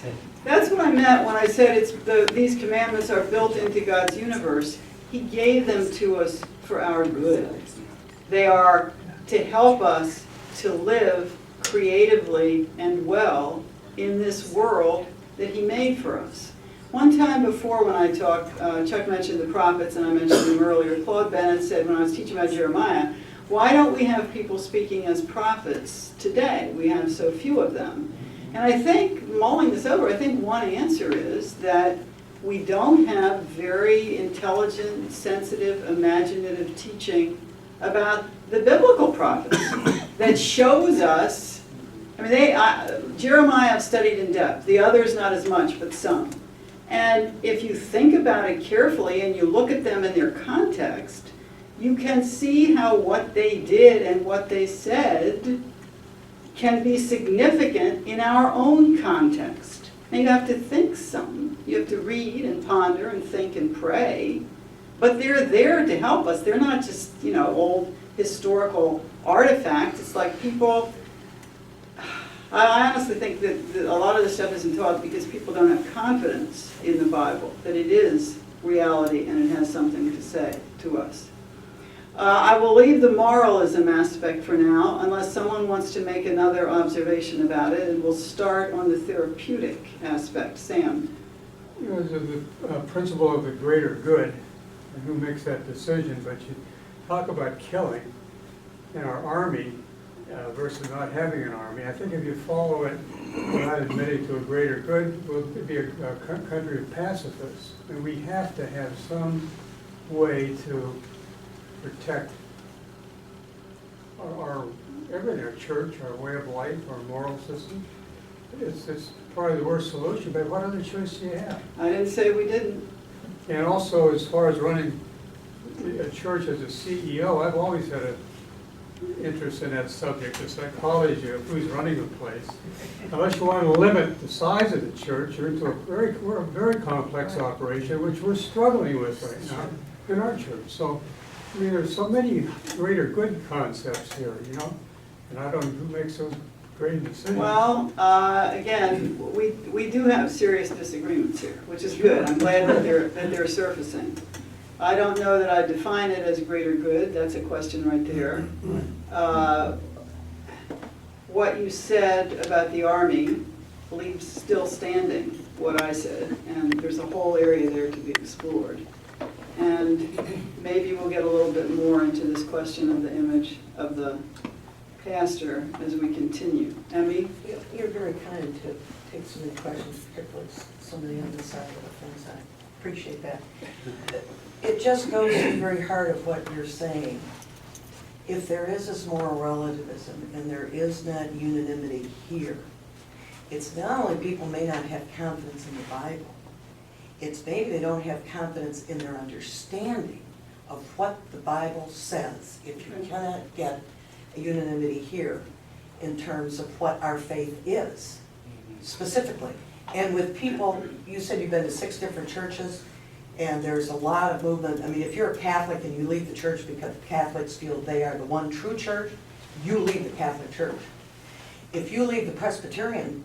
what I meant when I said these commandments are built into God's universe. He gave them to us for our good. They are to help us to live creatively and well in this world that He made for us. One time before when I talked, Chuck mentioned the prophets and I mentioned them earlier. Claude Bennett said when I was teaching about Jeremiah, why don't we have people speaking as prophets today? We have so few of them. And I think, mulling this over, I think one answer is that we don't have very intelligent, sensitive, imaginative teaching about the biblical prophets that shows us, Jeremiah I've studied in depth, the others not as much, but some. And if you think about it carefully and you look at them in their context, you can see how what they did and what they said can be significant in our own context. And you have to think some. You have to read and ponder and think and pray. But they're there to help us. They're not just, old historical artifacts. It's like people, I honestly think that a lot of this stuff isn't taught because people don't have confidence in the Bible, that it is reality and it has something to say to us. I will leave the moralism aspect for now, unless someone wants to make another observation about it, and we'll start on the therapeutic aspect. Sam? The principle of the greater good, and who makes that decision, but you talk about killing in our army versus not having an army. I think if you follow it without admitting to a greater good, we'll be a country of pacifists. And we have to have some way to protect our everything, our church, our way of life, our moral system. It's probably the worst solution, but what other choice do you have? I didn't say we didn't. And also, as far as running a church as a CEO, I've always had an interest in that subject, the psychology of who's running the place. Unless you want to limit the size of the church, you're into we're a very complex operation, which we're struggling with right now in our church. So, I mean, there's so many greater good concepts here, you know, and I don't know who makes those great decisions. Well, again, we do have serious disagreements here, which is good. I'm glad that they're surfacing. I don't know that I define it as greater good. That's a question right there. What you said about the Army leaves still standing what I said, and there's a whole area there to be explored. And maybe we'll get a little bit more into this question of the image of the pastor as we continue. Emmy? You're very kind to take so many questions, particularly somebody on this side of the fence. I appreciate that. It just goes to the very heart of what you're saying. If there is this moral relativism and there is not unanimity here, it's not only people may not have confidence in the Bible, it's maybe they don't have confidence in their understanding of what the Bible says. If you cannot get a unanimity here in terms of what our faith is, specifically. And with people, you said you've been to 6 different churches, and there's a lot of movement. I mean, if you're a Catholic and you leave the church because Catholics feel they are the one true church, you leave the Catholic Church. If you leave the Presbyterian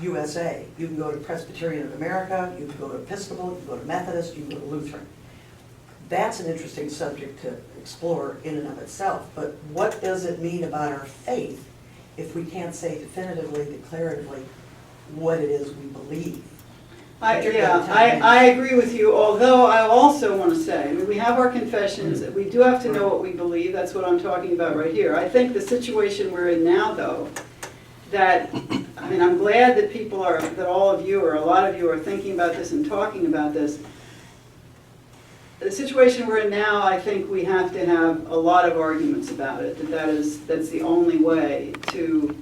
USA, you can go to Presbyterian of America, you can go to Episcopal, you can go to Methodist, you can go to Lutheran. That's an interesting subject to explore in and of itself. But what does it mean about our faith if we can't say definitively, declaratively, what it is we believe? I agree with you, although I also want to say, I mean, we have our confessions, we do have to know what we believe, that's what I'm talking about right here. I think the situation we're in now, though, that, I mean, I'm glad that people are, that all of you, or a lot of you are thinking about this and talking about this. The situation we're in now, I think we have to have a lot of arguments about it, that's the only way to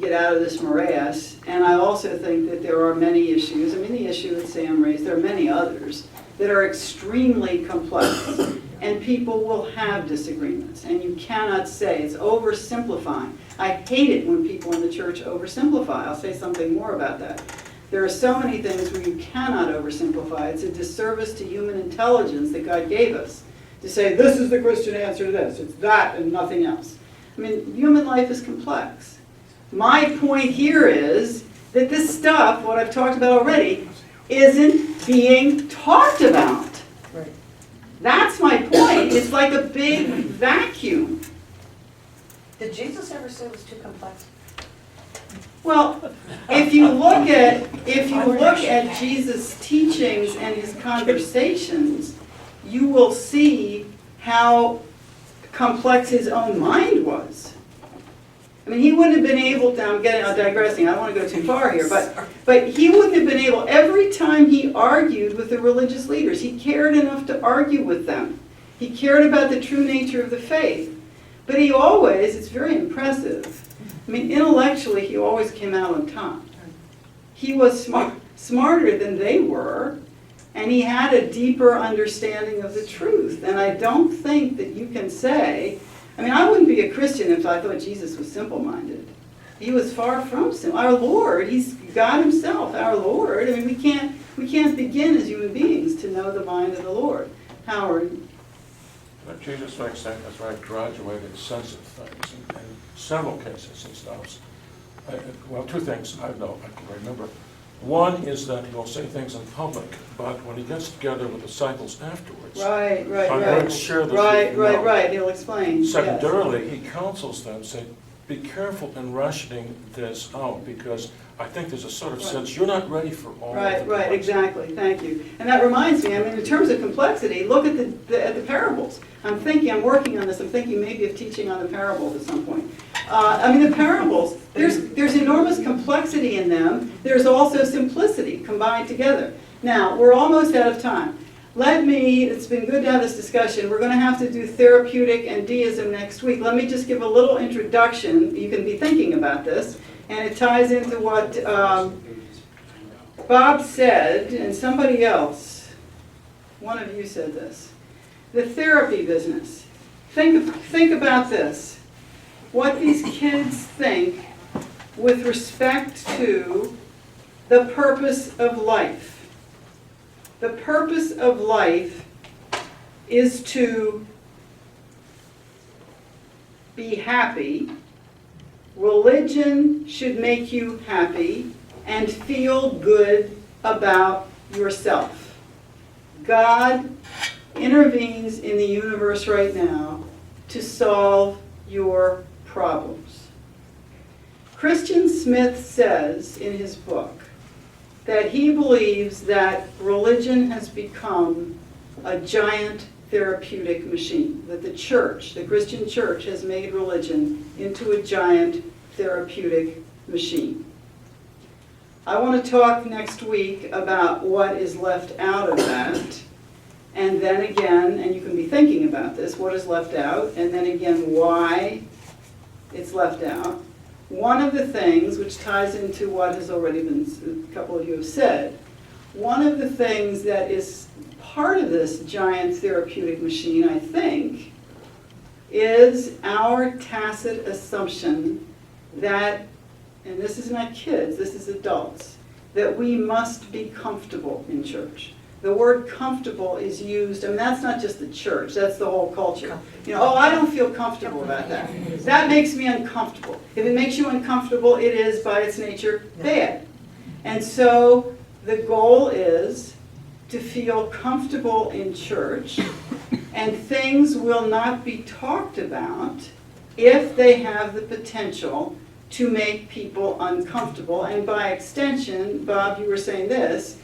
get out of this morass. And I also think that there are many issues, I mean the issue that Sam raised, there are many others that are extremely complex, and people will have disagreements, and you cannot say, it's oversimplifying. I hate it when people in the church oversimplify. I'll say something more about that. There are so many things where you cannot oversimplify. It's a disservice to human intelligence that God gave us to say, this is the Christian answer to this, it's that and nothing else. I mean, human life is complex. My point here is that this stuff, what I've talked about already, isn't being talked about. Right. That's my point. It's like a big vacuum. Did Jesus ever say it was too complex? Well, if you look at Jesus' teachings and his conversations, you will see how complex his own mind was. I mean, he wouldn't have been able to, I'm digressing, I don't want to go too far here, but he wouldn't have been able, every time he argued with the religious leaders, he cared enough to argue with them. He cared about the true nature of the faith. But he always, it's very impressive, I mean, intellectually, he always came out on top. He was smarter than they were, and he had a deeper understanding of the truth. And I don't think that you can say, I mean, I wouldn't be a Christian if I thought Jesus was simple-minded. He was far from simple. Our Lord, he's God himself, our Lord. I mean, we can't begin as human beings to know the mind of the Lord. Howard? But Jesus makes that as very graduated sense of things in several cases he stops. Well, 2 things I know, I can remember. One is that he will say things in public, but when he gets together with disciples afterwards, Right. I'm going to share this with you now. Right, he'll explain. Secondarily, he counsels them, saying, be careful in rationing this out, because I think there's a sort of sense you're not ready for all of it. Right, exactly, thank you. And that reminds me, I mean, in terms of complexity, look at the parables. I'm working on this, I'm thinking maybe of teaching on the parables at some point. I mean, the parables, there's enormous complexity in them. There's also simplicity combined together. Now, we're almost out of time. It's been good to have this discussion. We're going to have to do therapeutic and deism next week. Let me just give a little introduction. You can be thinking about this, and it ties into what Bob said, and somebody else, one of you said this. The therapy business. Think about this. What these kids think with respect to the purpose of life. The purpose of life is to be happy. Religion should make you happy and feel good about yourself. God intervenes in the universe right now to solve your problems. Christian Smith says in his book that he believes that religion has become a giant therapeutic machine, that the church, the Christian church, has made religion into a giant therapeutic machine. I want to talk next week about what is left out of that, and then again, and you can be thinking about this, what is left out, and then again, why it's left out. One of the things, which ties into what has already been, a couple of you have said, one of the things that is part of this giant therapeutic machine, I think, is our tacit assumption that, and this is not kids, this is adults, that we must be comfortable in church. The word comfortable is used, I mean, that's not just the church, that's the whole culture. You know, oh, I don't feel comfortable about that. That makes me uncomfortable. If it makes you uncomfortable, it is, by its nature, bad. And so the goal is to feel comfortable in church, and things will not be talked about if they have the potential to make people uncomfortable. And by extension, Bob, you were saying this,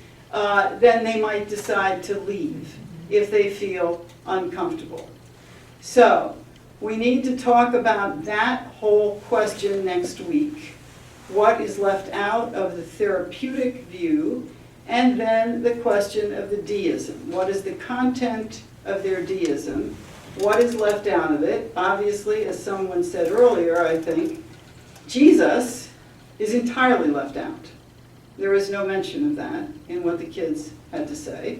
then they might decide to leave if they feel uncomfortable. So, we need to talk about that whole question next week. What is left out of the therapeutic view, and then the question of the deism. What is the content of their deism? What is left out of it? Obviously, as someone said earlier, I think, Jesus is entirely left out. There is no mention of that in what the kids had to say.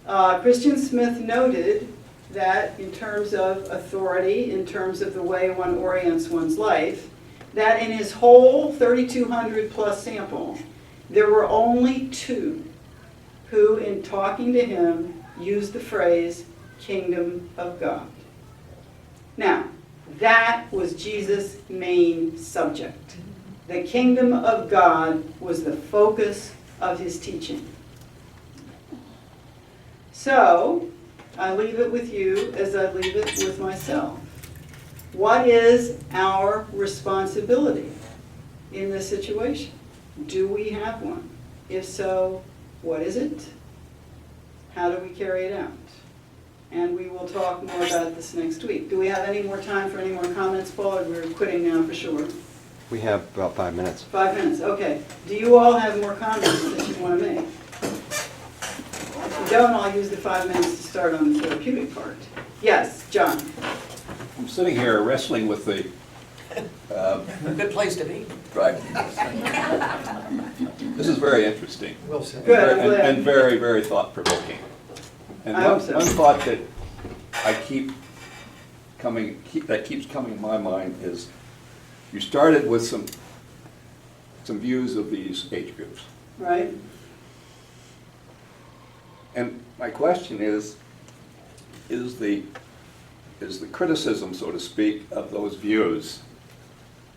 Christian Smith noted that in terms of authority, in terms of the way one orients one's life, that in his whole 3,200 plus sample, there were only 2 who, in talking to him, used the phrase, kingdom of God. Now, that was Jesus' main subject. The kingdom of God was the focus of his teaching. So, I leave it with you as I leave it with myself. What is our responsibility in this situation? Do we have one? If so, what is it? How do we carry it out? And we will talk more about this next week. Do we have any more time for any more comments, Paul, or we're quitting now for sure? We have about 5 minutes. 5 minutes, okay. Do you all have more comments that you want to make? If you don't, I'll use the 5 minutes to start on the therapeutic part. Yes, John. I'm sitting here wrestling with the Good place to be. right. This is very interesting. Well said. Good, I'm glad. And very, very thought-provoking. And I hope so. one thought that that keeps coming in my mind is, you started with some views of these age groups. Right? And my question is the criticism, so to speak, of those views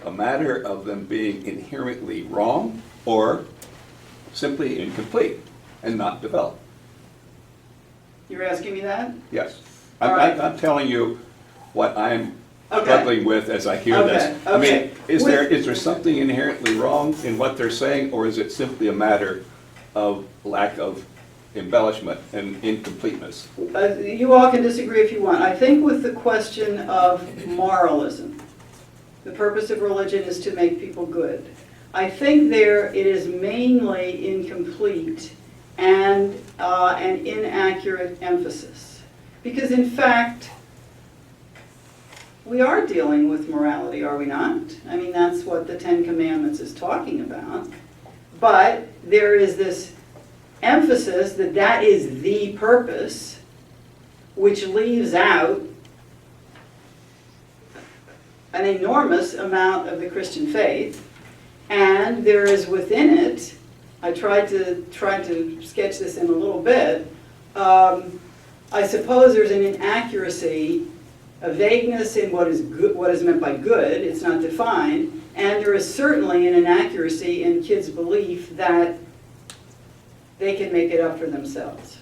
a matter of them being inherently wrong or simply incomplete and not developed? You're asking me that? Yes. All right. I'm telling you what I'm Okay. struggling with as I hear this. Okay, I mean, okay. is there something inherently wrong in what they're saying, or is it simply a matter of lack of embellishment and incompleteness? You all can disagree if you want. I think with the question of moralism, the purpose of religion is to make people good. I think there it is mainly incomplete and an inaccurate emphasis. Because in fact, we are dealing with morality, are we not? I mean, that's what the Ten Commandments is talking about. But there is this emphasis that that is the purpose, which leaves out an enormous amount of the Christian faith. And there is within it, I tried to sketch this in a little bit, I suppose there's an inaccuracy, a vagueness in what is good, what is meant by good, it's not defined, and there is certainly an inaccuracy in kids' belief that they can make it up for themselves,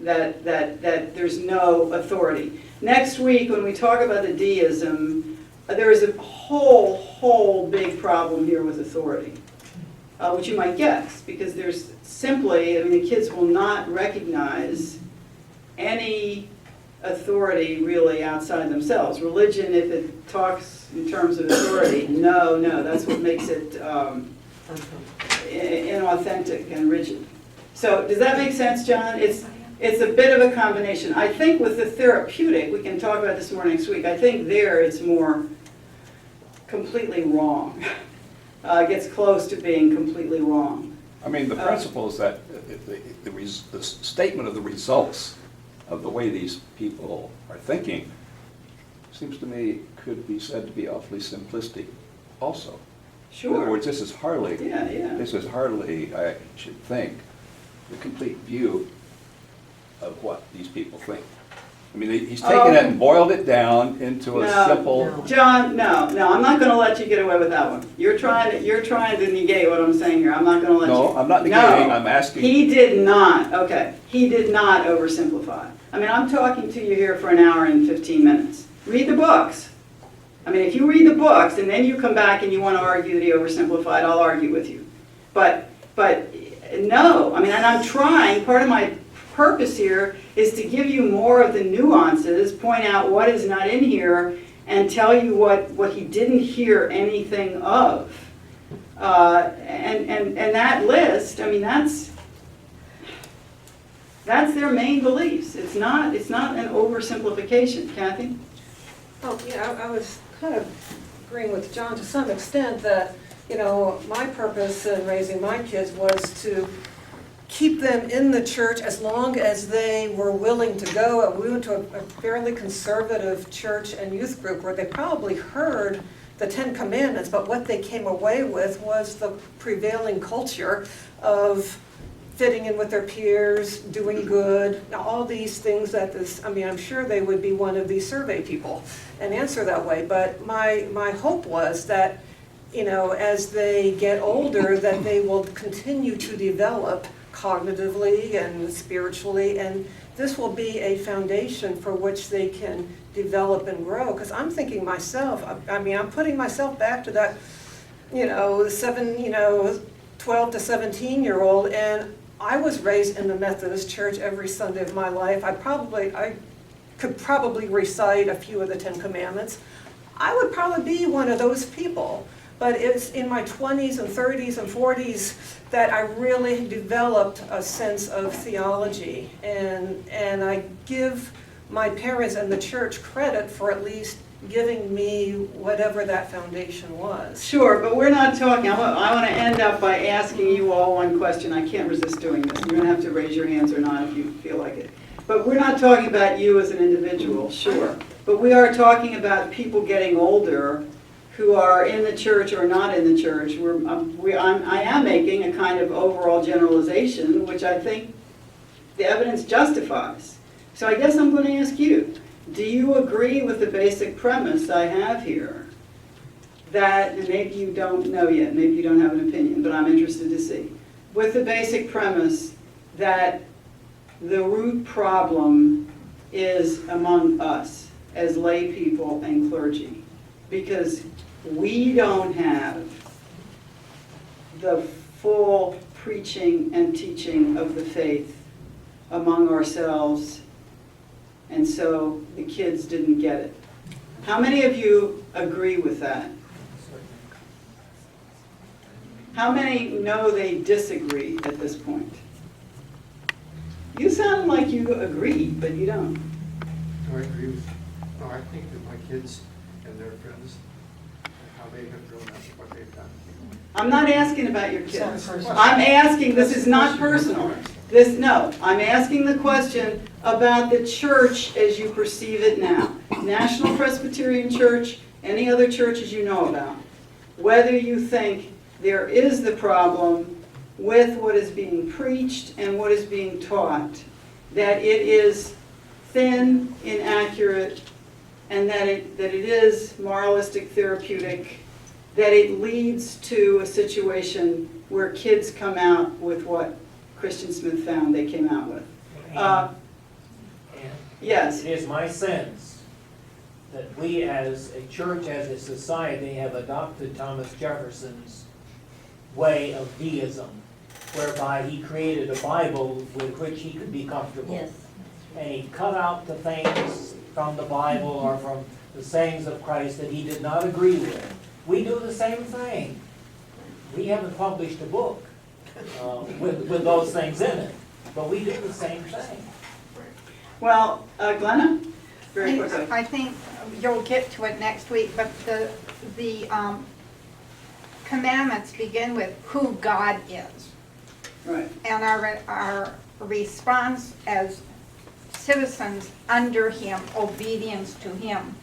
that there's no authority. Next week, when we talk about the deism, there is a whole big problem here with authority, which you might guess, because there's simply, I mean, the kids will not recognize any authority really outside themselves. Religion, if it talks in terms of authority, no, that's what makes it inauthentic and rigid. So does that make sense, John? It's a bit of a combination. I think with the therapeutic, we can talk about this more next week, I think there it's more completely wrong. It gets close to being completely wrong. I mean, the principle is that the statement of the results of the way these people are thinking seems to me could be said to be awfully simplistic also. Sure. In other words, this is hardly, Yeah. this is hardly, I should think, the complete view of what these people think. I mean, he's taken it and boiled it down into a simple... John, no, I'm not going to let you get away with that one. You're trying to negate what I'm saying here. I'm not going to let you. No, I'm not negating, I'm asking. He did not, okay. He did not oversimplify. I mean, I'm talking to you here for an hour and 15 minutes. Read the books. I mean, if you read the books and then you come back and you want to argue that he oversimplified, I'll argue with you. But no, I mean, and I'm trying, part of my purpose here is to give you more of the nuances, point out what is not in here, and tell you what he didn't hear anything of. And that list, I mean, that's their main beliefs. It's not an oversimplification. Kathy? Oh, yeah, I was kind of agreeing with John to some extent that, you know, my purpose in raising my kids was to keep them in the church as long as they were willing to go. We went to a fairly conservative church and youth group where they probably heard the Ten Commandments, but what they came away with was the prevailing culture of fitting in with their peers, doing good, all these things that this, I mean, I'm sure they would be one of these survey people and answer that way, but my hope was that, you know, as they get older, that they will continue to develop cognitively and spiritually, and this will be a foundation for which they can develop and grow. Because I'm thinking myself, I mean, I'm putting myself back to that, 12 to 17-year-old, and I was raised in the Methodist Church every Sunday of my life. I could probably recite a few of the Ten Commandments. I would probably be one of those people. But it's in my 20s and 30s and 40s that I really developed a sense of theology. And I give my parents and the church credit for at least giving me whatever that foundation was. Sure, but we're not talking, I want to end up by asking you all one question. I can't resist doing this. You're going to have to raise your hands or not if you feel like it. But we're not talking about you as an individual, sure. But we are talking about people getting older who are in the church or not in the church. I am making a kind of overall generalization, which I think the evidence justifies. So I guess I'm going to ask you, do you agree with the basic premise I have here? That, and maybe you don't know yet, maybe you don't have an opinion, but I'm interested to see. With the basic premise that the root problem is among us as lay people and clergy. Because we don't have the full preaching and teaching of the faith among ourselves, and so the kids didn't get it. How many of you agree with that? How many know they disagree at this point? You sounded like you agreed, but you don't. No, I agree with, no, I think that my kids and their friends, how they have grown up, what they've done. I'm not asking about your kids. It's not personal. I'm asking, this is not personal. No, I'm asking the question about the church as you perceive it now. National Presbyterian Church, any other churches you know about. Whether you think there is the problem with what is being preached and what is being taught, that it is thin, inaccurate, and that it is moralistic therapeutic, that it leads to a situation where kids come out with what Christian Smith found they came out with. And Yes. it is my sense that we as a church, as a society, have adopted Thomas Jefferson's way of deism, whereby he created a Bible with which he could be comfortable. Yes. And he cut out the things from the Bible or from the sayings of Christ that he did not agree with. We do the same thing. We haven't published a book with those things in it, but we do the same thing. Well, Glenna, very quickly. I think you'll get to it next week, but the commandments begin with who God is. Right. And our response as citizens under Him, obedience to Him.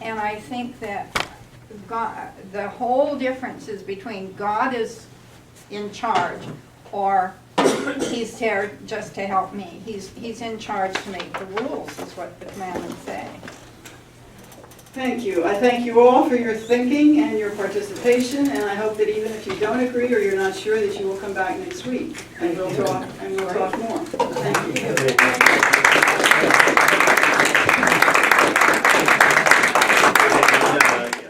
And I think that God, the whole difference is between God is in charge or He's there just to help me. He's in charge to make the rules, is what the commandments say. Thank you. I thank you all for your thinking and your participation, and I hope that even if you don't agree or you're not sure, that you will come back next week and we'll talk more. Thank you.